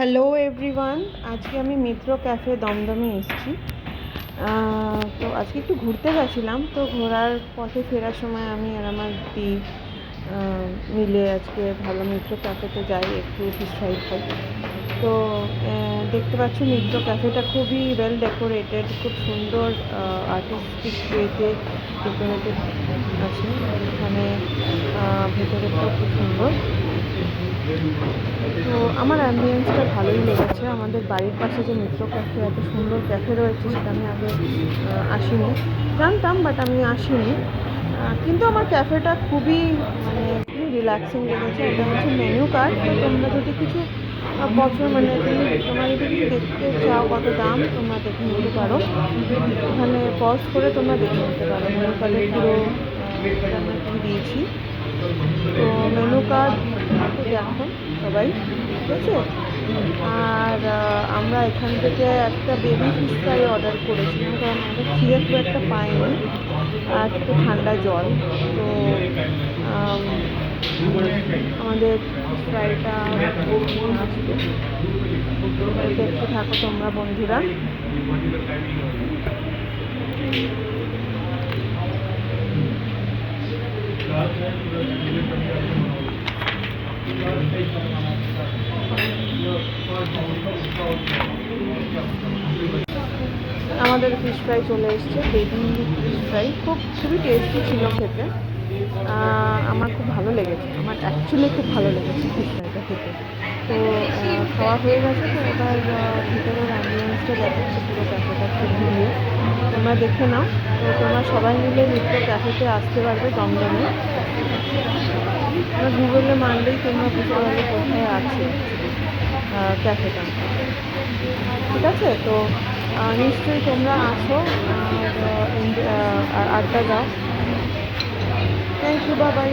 Hello everyone, আজকে আমি মিত্র cafe দমদমে এসেছি। তো আজকে একটু ঘুরতে গেছিলাম, তো ঘোরার পথে ফেরার সময় আমি আর আমার দিদি মিলে আজকে ভালো মিত্র ক্যাফেতে যাই, একটু ফিশ ফ্রাই খাই। তো দেখতে পাচ্ছ মিত্র ক্যাফেটা খুবই ওয়েল ডেকোরেটেড, খুব সুন্দর আর্টিস্টিক ওয়েতে ডেকোরেটেড আছে। এখানে ভেতরেটাও খুব সুন্দর। তো আমার অ্যাম্বিয়েন্সটা ভালোই লেগেছে। আমাদের বাড়ির পাশে যে মিত্র ক্যাফে, এত সুন্দর ক্যাফে রয়েছে, সেটা আমি আগে আসিনি, জানতাম বাট আমি আসিনি। কিন্তু আমার ক্যাফেটা খুবই খুবই রিল্যাক্সিং লেগেছে। এটা হচ্ছে মেনু কার্ড, তো তোমরা যদি কিছু তোমরা যদি কিছু দেখতে চাও কত দাম, তোমরা দেখে নিতে পারো। এখানে পজ করে তোমরা দেখে নিতে পারো মেনু কার্ডের পুরো আমরা কী দিয়েছি। তো মেনু কার্ড দেখো সবাই, ঠিক আছে। আর আমরা এখান থেকে একটা বেবি ফিশ ফ্রাই অর্ডার করেছিলাম, কারণ আমরা খিদে খুব একটা পাইনি, আর একটু ঠান্ডা জল। তো আমাদের ফ্রাইটা আসবে, দেখতে থাকো তোমরা বন্ধুরা। আমাদের ফিশ ফ্রাই চলে এসছে, বেবি ফিশ ফ্রাই খুবই টেস্টি ছিল খেতে। আমার খুব ভালো লেগেছে, আমার অ্যাকচুয়ালি খুব ভালো লেগেছে ফিশ ফ্রাইটা খেতে। তো খাওয়া হয়ে গেছে, তো এবার ভিতরের অ্যাম্বিয়েন্সটা দেখাচ্ছে পুরো ক্যাফেটা খুব ঘুরিয়ে, তোমরা দেখে নাও। তো তোমরা সবাই মিলে মিত্র ক্যাফেতে আসতে পারবে দমদমে। তোমরা গুগলে মারলেই তোমরা বুঝতে পারবে কোথায় আছে ক্যাফেটা, ঠিক আছে। তো নিশ্চয়ই তোমরা আসো আর আড্ডা দাও। থ্যাংক ইউ, বাবাই।